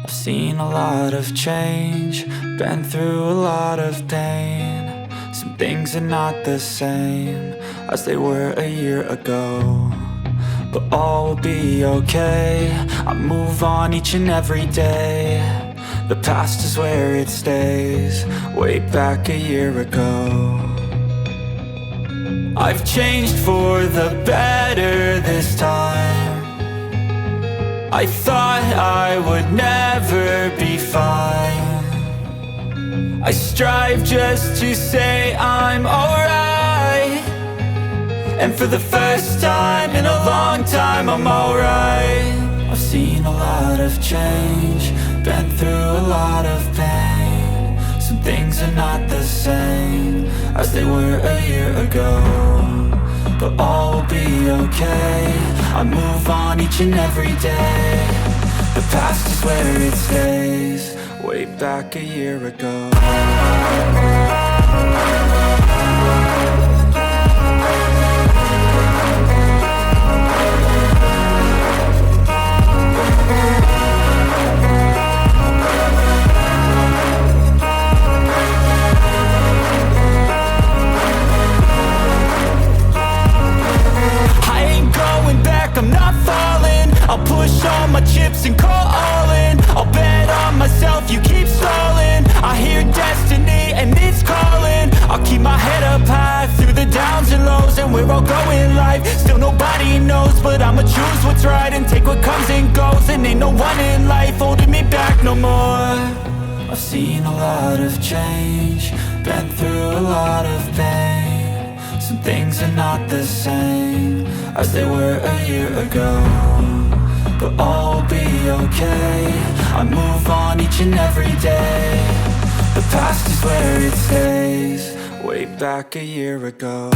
I've seen a lot of change, been through a lot of pain. Some things are not the same as they were a year ago, but all will be okay. I move on each and every day. The past is where it stays, way back a year ago. I've changed for the better this time. I thought I would never be fine. I strive just to say I'm alright, and for the first time in a long time I'm alright. I've seen a lot of change, been through a lot of pain. Some things are not the same as they were a year ago, but all will be okay. I move on each and every day. The past is where it stays, way back a year ago. I'm not falling. I'll push all my chips and call all in. I'll bet on myself, you keep stalling. I hear destiny and it's calling. I'll keep my head up high through the downs and lows, and we're all going life. Still nobody knows, but I'ma choose what's right and take what comes and goes. And ain't no one in life holding me back no more. I've seen a lot of change, been through a lot of pain. Some things are not the same as they were a year ago, but all will be okay. I move on each and every day. The past is where it stays, way back a year ago.